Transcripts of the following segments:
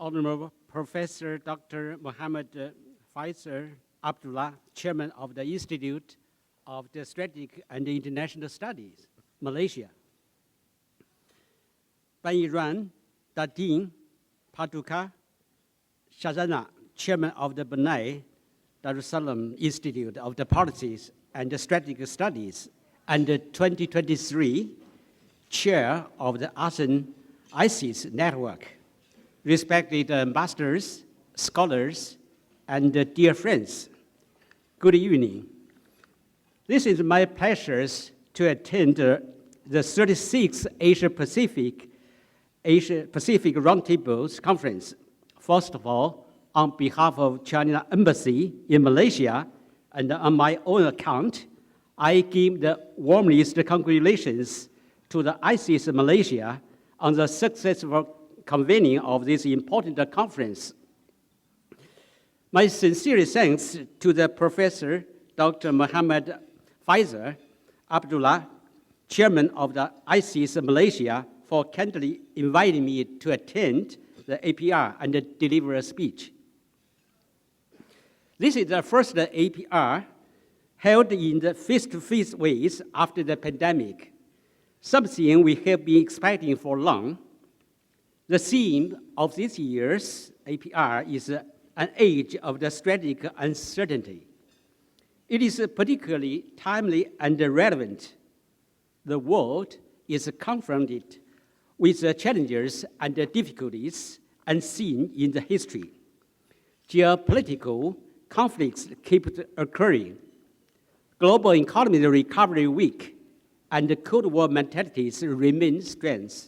Honorable Professor Dr. Mohammed Faisal Abdullah, Chairman of the Institute of the Strategic and International Studies, Malaysia. Ban Iran Datin Patuka Shazana, Chairman of the Brunei Darussalam Institute of the Policies and the Strategic Studies, and the 2023 Chair of the ASEAN ISIS Network. Respected ambassadors, scholars, and dear friends, good evening. This is my pleasure to attend the 36th Asia-Pacific Roundtable Conference. First of all, on behalf of China Embassy in Malaysia and on my own account, I give the warmest congratulations to the ISIS Malaysia on the successful convening of this important conference. My sincere thanks to the Professor Dr. Mohammed Faisal Abdullah, Chairman of the ISIS Malaysia, for kindly inviting me to attend the APR and deliver a speech. This is the first APR held in the face-to-face ways after the pandemic, something we have been expecting for long. The theme of this year's APR is an age of the strategic uncertainty. It is particularly timely and relevant. The world is confronted with the challenges and the difficulties unseen in the history. Geopolitical conflicts keep occurring. Global economy recovery weak, and the Cold War mentalities regain strength.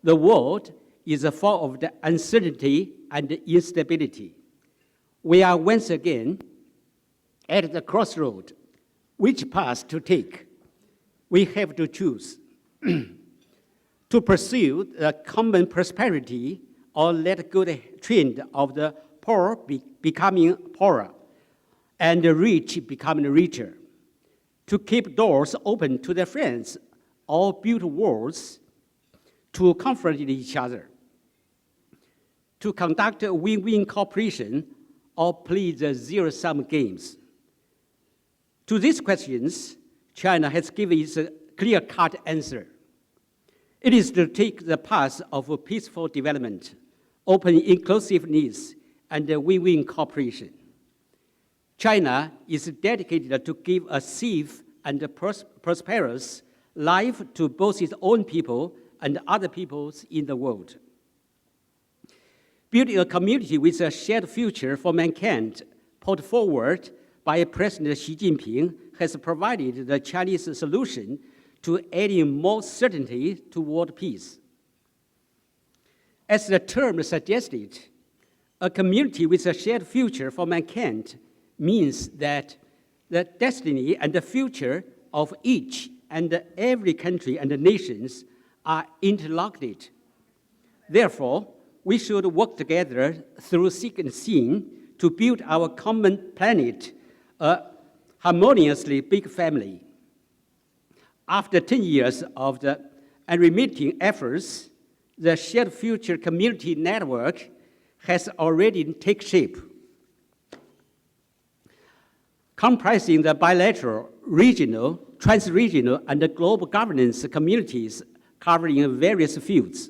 The world is full of the uncertainty and instability. We are once again at the crossroad. Which path to take? We have to choose. To pursue the common prosperity or let go the trend of the poor becoming poorer and the rich becoming richer. To keep doors open to their friends or build walls to confront each other. To conduct a win-win cooperation or play the zero-sum games. To these questions, China has given its clear-cut answer. It is to take the path of peaceful development, open inclusiveness, and win-win cooperation. China is dedicated to give a safe and prosperous life to both its own people and other peoples in the world. Building a community with a shared future for mankind, put forward by President Xi Jinping, has provided the Chinese solution to adding more certainty toward peace. As the term suggested, a community with a shared future for mankind means that the destiny and the future of each and every country and nations are interlocked. Therefore, we should work together through thick and thin to build our common planet, a harmoniously big family. After 10 years of the unremitting efforts, the Shared Future Community Network has already taken shape. Comprising the bilateral, regional, trans-regional, and the global governance communities covering various fields.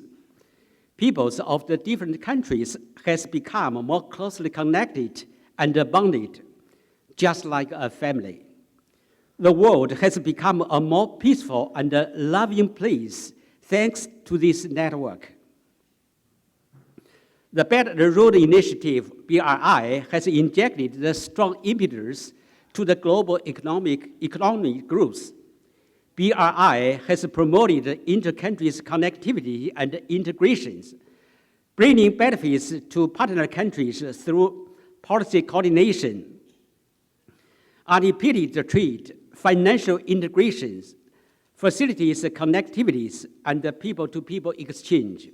Peoples of the different countries has become more closely connected and bonded, just like a family. The world has become a more peaceful and loving place thanks to this network. The Belt and Road Initiative, BRI, has injected the strong impetus to the global economic growth. BRI has promoted inter-country connectivity and integrations, bringing benefits to partner countries through policy coordination, unimpeded trade, financial integrations, facilities connectivities, and people-to-people exchange.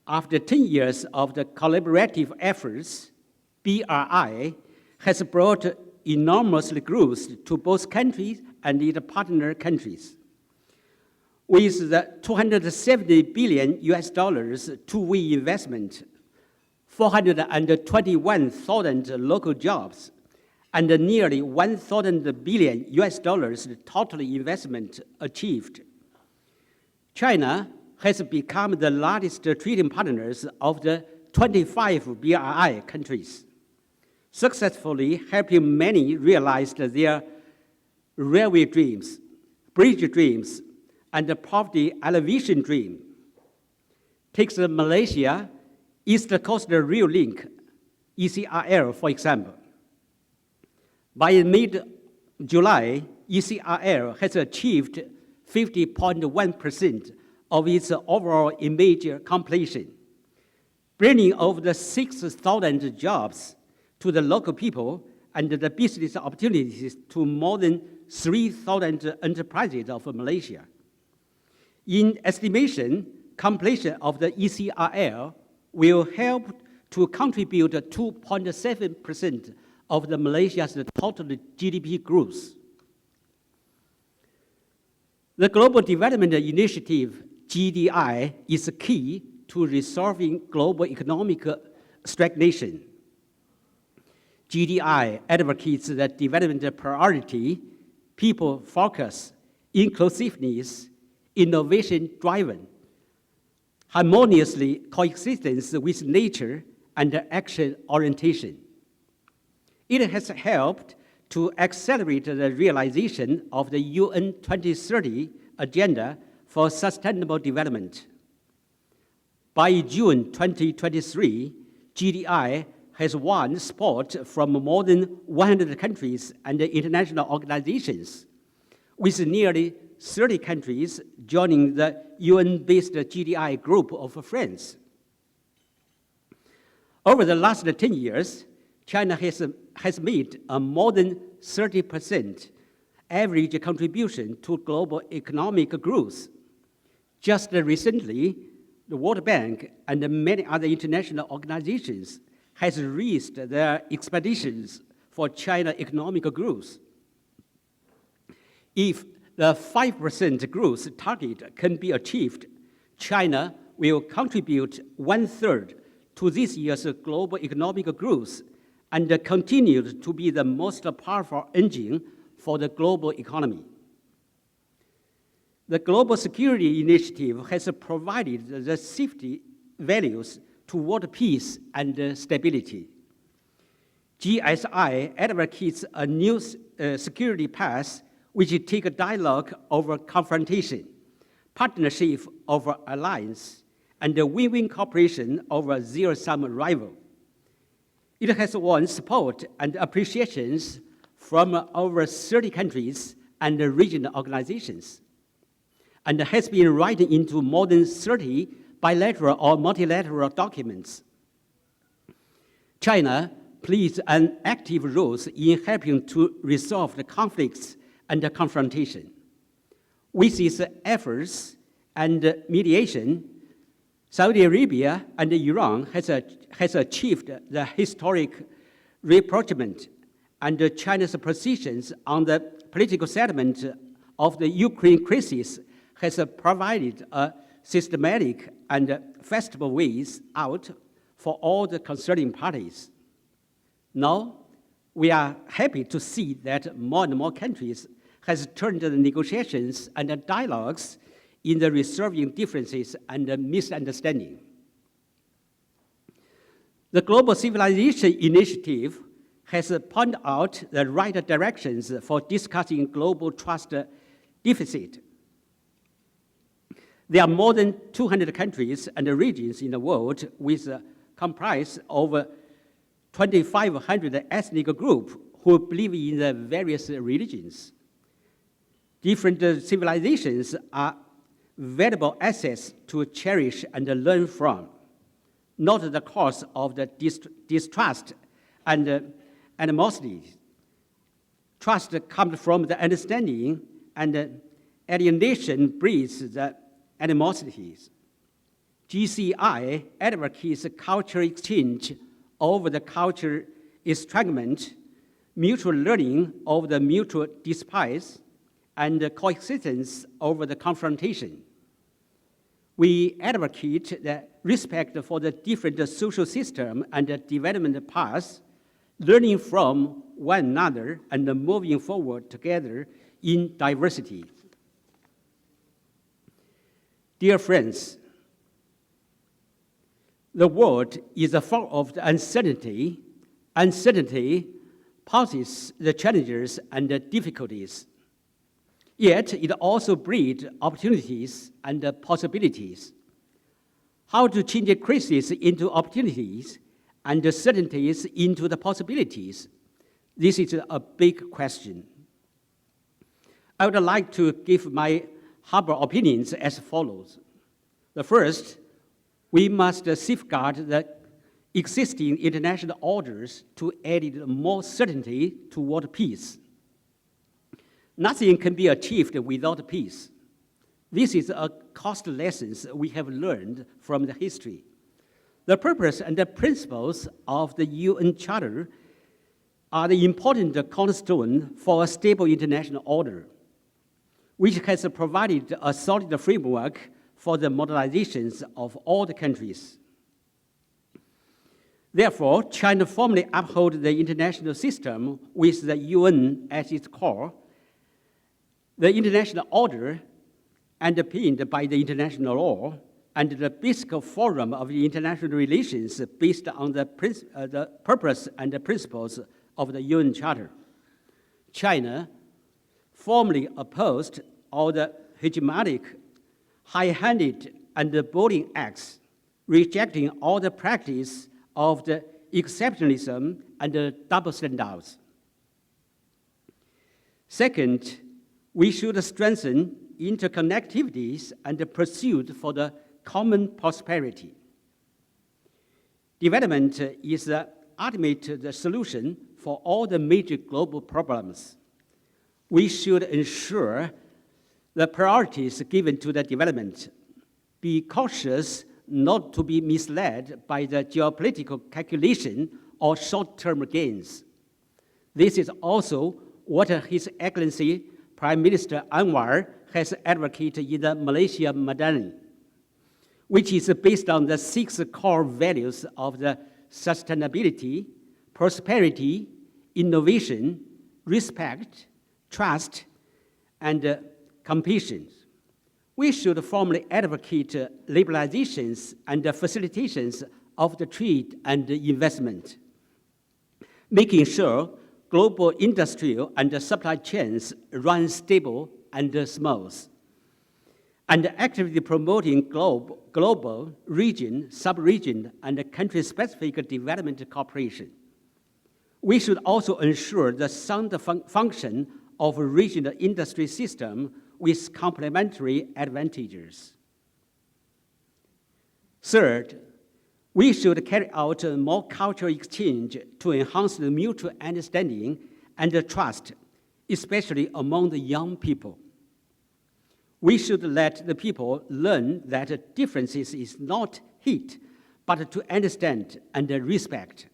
After 10 years of the collaborative efforts, BRI has brought enormous growth to both countries and its partner countries. With the 270 billion US dollars two-way investment, 421,000 local jobs, and nearly 1,000 billion US dollars total investment achieved, China has become the largest trading partners of the 25 BRI countries, successfully helping many realize their railway dreams, bridge dreams, and the poverty alleviation dream. Take the Malaysia East Coast Rail Link, ECRL, for example. By mid-July, ECRL has achieved 50.1% of its overall image completion, bringing over 6,000 jobs to the local people and the business opportunities to more than 3,000 enterprises of Malaysia. In estimation, completion of the ECRL will help to contribute 2.7% of the Malaysia's total GDP growth. The Global Development Initiative, GDI, is key to resolving global economic stagnation. GDI advocates the development priority, people focus, inclusiveness, innovation-driven, harmoniously coexistence with nature, and action orientation. It has helped to accelerate the realization of the UN 2030 Agenda for Sustainable Development. By June 2023, GDI has won support from more than 100 countries and international organizations, with nearly 30 countries joining the UN-based GDI group of friends. Over the last 10 years, China has made a more than 30% average contribution to global economic growth. Just recently, the World Bank and many other international organizations has raised their expectations for China economic growth. If the 5% growth target can be achieved, China will contribute 1/3 to this year's global economic growth and continue to be the most powerful engine for the global economy. The Global Security Initiative has provided the safety values toward peace and stability. GSI advocates a new security path which takes dialogue over confrontation, partnership over alliance, and win-win cooperation over zero-sum rival. It has won support and appreciations from over 30 countries and regional organizations, and has been written into more than 30 bilateral or multilateral documents. China plays an active role in helping to resolve the conflicts and the confrontation. With its efforts and mediation, Saudi Arabia and Iran has achieved the historic rapprochement, and China's positions on the political settlement of the Ukraine crisis has provided a systematic and flexible ways out for all the concerned parties. Now, we are happy to see that more and more countries has turned the negotiations and the dialogues in the resolving differences and misunderstanding. The Global Civilization Initiative has pointed out the right directions for discussing global trust deficit. There are more than 200 countries and regions in the world which comprise over 2,500 ethnic groups who believe in the various religions. Different civilizations are valuable assets to cherish and learn from, not the cause of the distrust and animosity. Trust comes from the understanding, and alienation breeds the animosities. GCI advocates cultural exchange over the cultural estrangement, mutual learning over the mutual despise, and coexistence over the confrontation. We advocate the respect for the different social system and the development paths, learning from one another and moving forward together in diversity. Dear friends, the world is full of uncertainty. Uncertainty poses the challenges and the difficulties. Yet it also breeds opportunities and possibilities. How to change the crises into opportunities and the certainties into the possibilities? This is a big question. I would like to give my humble opinions as follows. The first, we must safeguard the existing international orders to add more certainty toward peace. Nothing can be achieved without peace. This is a costly lesson we have learned from the history. The purpose and the principles of the UN Charter are the important cornerstone for a stable international order, which has provided a solid framework for the modernizations of all the countries. Therefore, China firmly upholds the international system with the UN at its core, the international order underpinned by the international law, and the basic forum of the international relations based on the purpose and the principles of the UN Charter. China firmly opposed all the hegemonic, high-handed, and bullying acts, rejecting all the practice of the exceptionalism and the double standards. Second, we should strengthen interconnectivities and the pursuit for the common prosperity. Development is the ultimate solution for all the major global problems. We should ensure the priorities given to the development, be cautious not to be misled by the geopolitical calculation or short-term gains. This is also what His Excellency Prime Minister Anwar has advocated in the Malaysia Madani, which is based on the 6 core values of the sustainability, prosperity, innovation, respect, trust, and compassion. We should formally advocate liberalizations and facilitations of the trade and investment, making sure global industrial and supply chains run stable and smooth, and actively promoting global, region, sub-region, and country-specific development cooperation. We should also ensure the sound function of a regional industry system with complementary advantages. Third, we should carry out more cultural exchange to enhance the mutual understanding and the trust, especially among the young people. We should let the people learn that differences is not hate, but to understand and respect.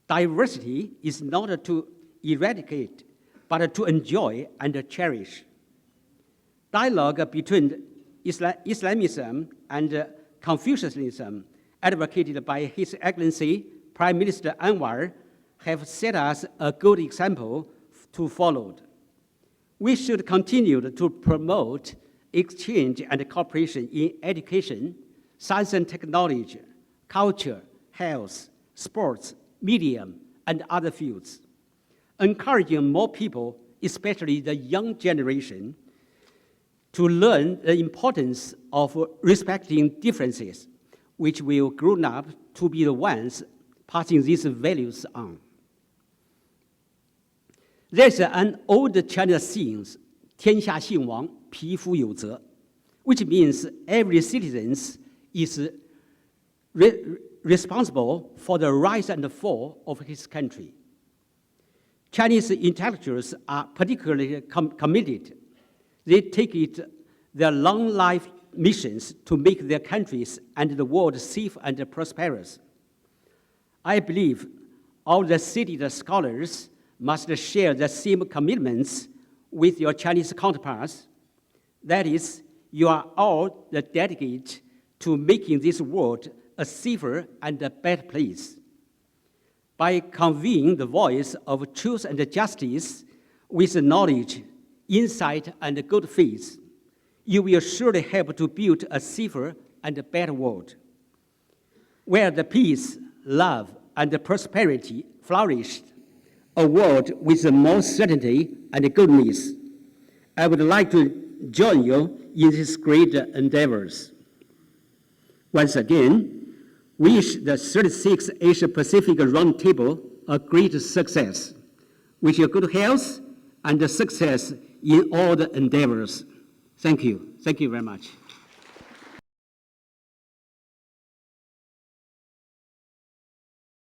Diversity is not to eradicate, but to enjoy and cherish. Dialogue between Islamism and Confucianism, advocated by His Excellency Prime Minister Anwar, have set us a good example to follow. We should continue to promote exchange and cooperation in education, science and technology, culture, health, sports, media, and other fields, encouraging more people, especially the young generation, to learn the importance of respecting differences, which will grow up to be the ones passing these values on. There's an old Chinese saying, 天下兴亡，匹夫有责, which means every citizen is responsible for the rise and fall of his country. Chinese intellectuals are particularly committed. They take it their long life missions to make their countries and the world safe and prosperous. I believe all the cited scholars must share the same commitments with your Chinese counterparts. That is, you are all the dedicated to making this world a safer and a better place. By conveying the voice of truth and justice with knowledge, insight, and good faith, you will surely help to build a safer and a better world, where the peace, love, and prosperity flourished, a world with more certainty and goodness. I would like to join you in these great endeavors. Once again, wish the 36th Asia-Pacific Roundtable a great success. Wish you good health and success in all the endeavors. Thank you. Thank you very much.